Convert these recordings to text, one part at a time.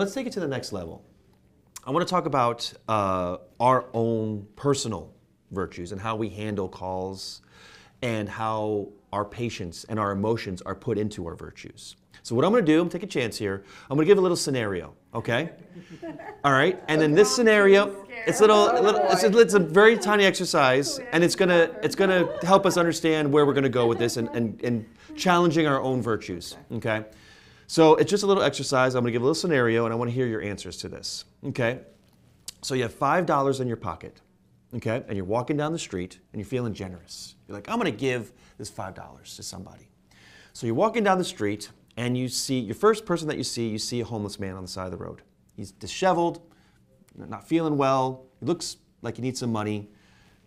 let's take it to the next level. I want to talk about our own personal virtues and how we handle calls and how our patience and our emotions are put into our virtues. So what I'm going to do, I'm going to take a chance here. I'm going to give a little scenario, okay? All right, and then this scenario, it's it's a very tiny exercise, and it's gonna help us understand where we're going to go with this and challenging our own virtues, okay? So it's just a little exercise. I'm going to give a little scenario, and I want to hear your answers to this, okay? So you have $5 in your pocket, okay? And you're walking down the street, and you're feeling generous. You're like, I'm going to give this $5 to somebody. So you're walking down the street, and you see, your first person that you see a homeless man on the side of the road. He's disheveled, not feeling well, he looks like he needs some money.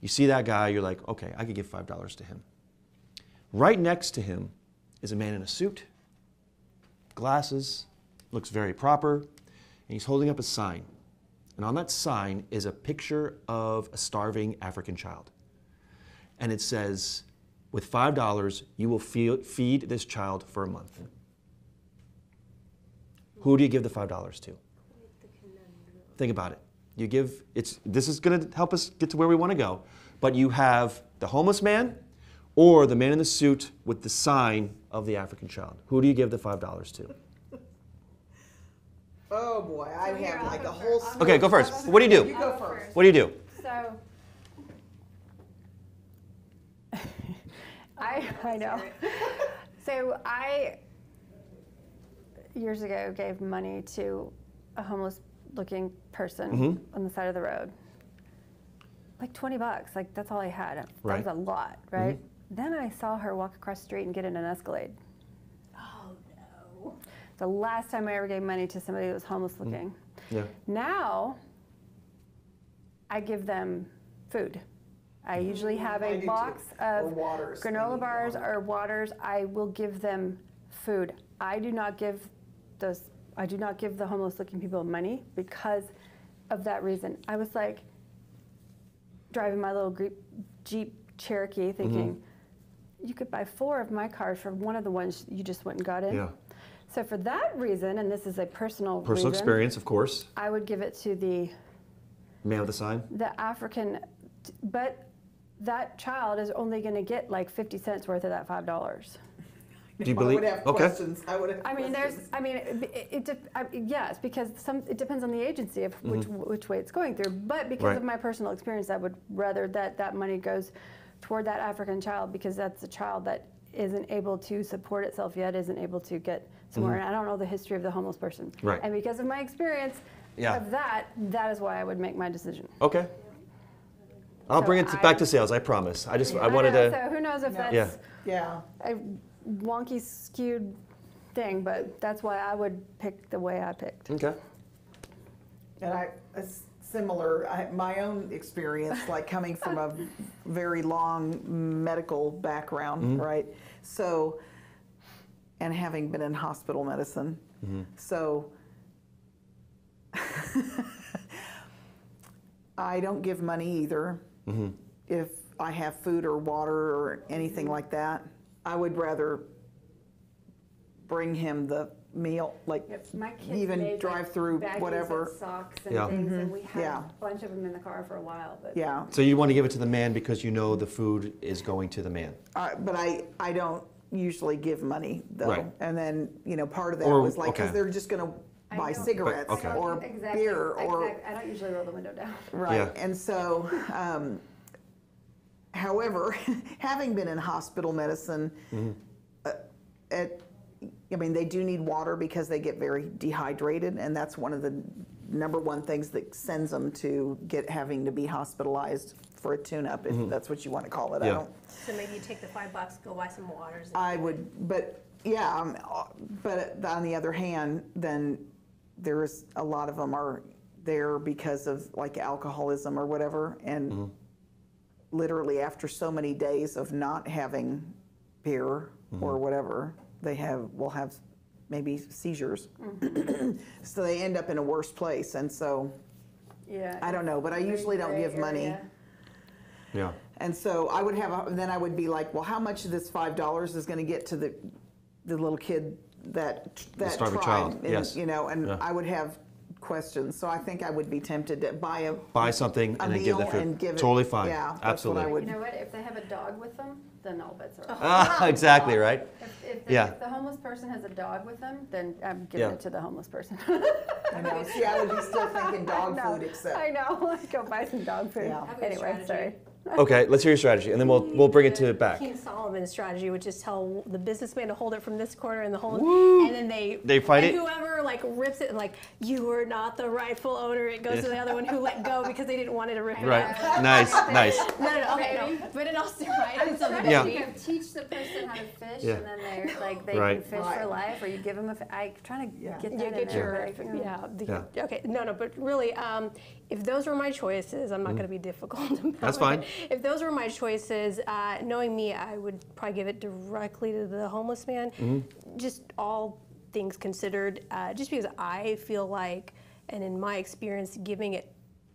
You see that guy, you're like, okay, I could give $5 to him. Right next to him is a man in a suit, glasses, looks very proper, and he's holding up a sign. And on that sign is a picture of a starving African child. And it says, with $5, you will feed this child for a month. Who do you give the $5 to? Think about it. You give, this is going to help us get to where we want to go. But you have the homeless man or the man in the suit with the sign of the African child. Who do you give the $5 to? Oh boy, I have like a whole... Okay, go first. What do you do? You go first. What do you do? So, I know. So I, years ago, gave money to a homeless-looking person on the side of the road. Like $20, like that's all I had. That was a lot, right? Then I saw her walk across the street and get in an Escalade. Oh no. The last time I ever gave money to somebody that was homeless-looking. Yeah. Now, I give them food. I usually have a box of granola bars or waters. I will give them food. I do not give the homeless-looking people money because of that reason. I was like driving my little Jeep Cherokee thinking, you could buy 4 of my cars for one of the ones you just went and got in. Yeah. So for that reason, and this is a personal experience, of course. I would give it to the man with the sign? The African, but that child is only going to get like 50 cents worth of that $5. Do you believe? I would have questions. I would have yes, because it depends on the agency of which way it's going through. But because of my personal experience, I would rather that money goes toward that African child because that's a child that isn't able to support itself yet, isn't able to get somewhere. And I don't know the history of the homeless person. Right. And because of my experience of that is why I would make my decision. Okay. I'll bring it back to sales, I promise. I wanted to... So who knows if that's a wonky, skewed thing, but that's why I would pick the way I picked. Okay. And my own experience, like coming from a very long medical background, right? So, and having been in hospital medicine, so I don't give money either. If I have food or water or anything like that, I would rather bring him the meal, like even drive through whatever. And socks and things, and we had a bunch of them in the car for a while. But So you want to give it to the man because you know the food is going to the man. But I don't usually give money though. Right. And then part of that was like because they're just going to buy cigarettes or beer or. I don't usually roll the window down. Right. Yeah. And so, however, having been in hospital medicine, they do need water because they get very dehydrated, and that's one of the #1 things that sends them to having to be hospitalized for a tune-up, if that's what you want to call it. Yeah. So maybe you take the $5, go buy some waters. I would, but on the other hand, then there's a lot of them are there because of like alcoholism or whatever, and literally after so many days of not having beer or whatever, will have maybe seizures. So they end up in a worse place, and so I don't know, but I usually don't give money. Yeah. And so I would then I would be like, well, how much of this $5 is going to get to the little kid that starving tribe, child? and, Yes. and I would have questions. So I think I would be tempted to Buy something a and then give meal that food. and give it. Totally fine. Yeah, that's Absolutely. what I would. You know what? If they have a dog with them, then all bets are off. Ah, exactly, right? If Yeah. the homeless person has a dog with them, then I'm giving Yeah. it to the homeless person. I know. See, I would be still thinking dog I know, food, except. I know. Go buy some dog food. Yeah. Have a good Anyway, strategy. sorry. Okay, let's hear your strategy, and then we'll bring it to back. King Solomon's strategy, which is tell the businessman to hold it from this corner and the whole, Woo! and then They fight and it? whoever like rips it and like you were not the rightful owner. It goes to the other one who let go because they didn't want it to rip it Right. up. Nice, nice. No, okay, no. But it also right. It's something Yeah. You can teach the person how to fish, Yeah. and then they're like they Right. can fish for life, or you give them I'm trying to Yeah. get that You in get there. your Yeah. okay, no, but really, if those were my choices, I'm not going to be difficult about That's fine. it. If those were my choices, knowing me, I would probably give it directly to the homeless man. Just all things considered, just because I feel like, and in my experience, giving it,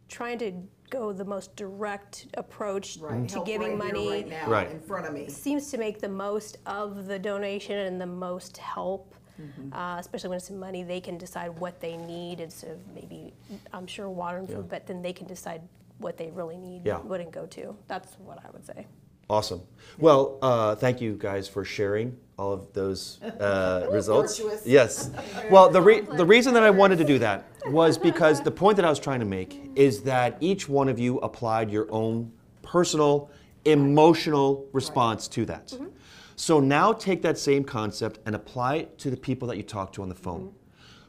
trying to go the most direct approach Right. to Help giving right here, money right now, Right. in front of me. seems to make the most of the donation and the most help. Especially when it's money, they can decide what they need instead of maybe, I'm sure, water and food, but then they can decide what they really need, Yeah. what and go to. That's what I would say. Awesome. Well, thank you guys for sharing all of those results. Virtuous. Yes. Well, the reason that I wanted to do that was because the point that I was trying to make is that each one of you applied your own personal, emotional response to that. So now take that same concept and apply it to the people that you talk to on the phone.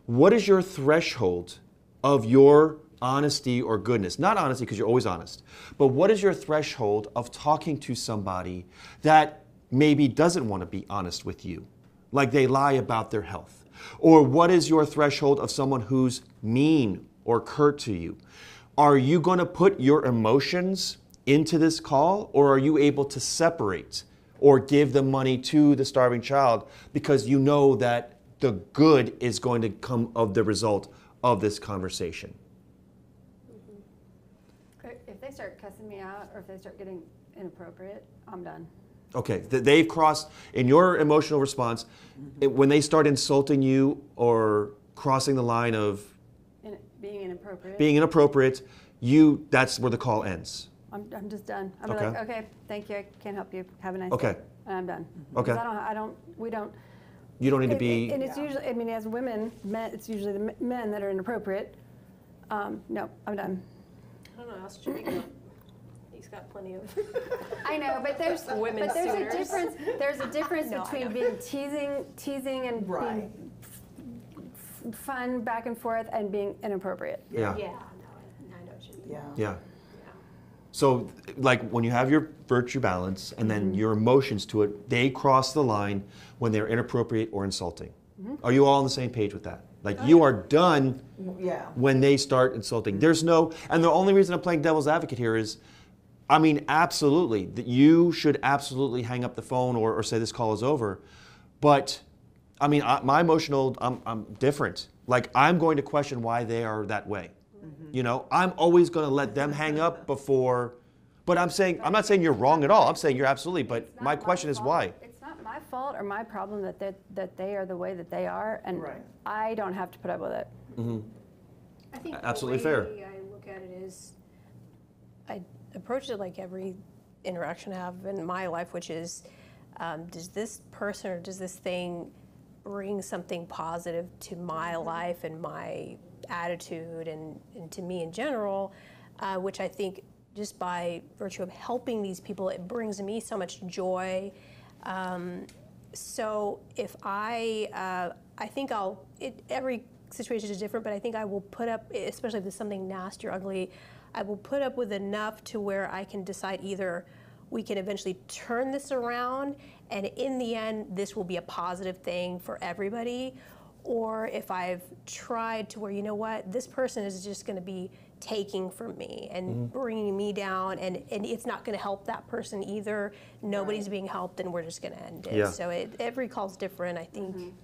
What is your threshold of your honesty or goodness? Not honesty, because you're always honest, but what is your threshold of talking to somebody that maybe doesn't want to be honest with you? Like they lie about their health. Or what is your threshold of someone who's mean or curt to you? Are you going to put your emotions into this call, or are you able to separate or give the money to the starving child because you know that the good is going to come of the result of this conversation? If they start cussing me out, or if they start getting inappropriate, I'm done. Okay, they've crossed, in your emotional response, when they start insulting you or crossing the line of Being inappropriate. being inappropriate, that's where the call ends. I'm just done. I'm Okay. like, okay, thank you. I can't help you. Have a nice Okay. day. And I'm done. Okay. Because we don't. You don't need to be, And it's usually, I mean, as women, it's usually the men that are inappropriate. No, I'm done. I don't know, ask Jimmy. He's got plenty of. I know, but there's Women a suitors. difference. There's a difference No, I between know. being teasing and Right. being fun back and forth and being inappropriate. yeah. Yeah, no, I know what you mean. Yeah. Yeah. So, like when you have your virtue balance and then your emotions to it, they cross the line when they're inappropriate or insulting. Are you all on the same page with that? Like you are done Yeah. when they start insulting. There's no, and the only reason I'm playing devil's advocate here is, I mean, absolutely, that you should absolutely hang up the phone or say this call is over. But, I mean, my emotional, I'm different. Like I'm going to question why they are that way. You know, I'm always going to let them hang up before, but I'm not saying you're wrong at all. I'm saying you're absolutely, but It's not my question is fault. why? It's not my fault or my problem that they are the way that they are, and Right. I don't have to put up with it. I think Absolutely the fair. way I look at it is, I approach it like every interaction I have in my life, which is, does this person or does this thing bring something positive to my life and my attitude and to me in general, which I think just by virtue of helping these people, it brings me so much joy. So if I think every situation is different, but I think I will put up, especially if there's something nasty or ugly, I will put up with enough to where I can decide either we can eventually turn this around and in the end, this will be a positive thing for everybody. Or if I've tried to where, you know what, this person is just going to be taking from me and bringing me down, and it's not going to help that person either. Nobody's being helped, and we're just going to end it. Yeah. So every call's different, I think.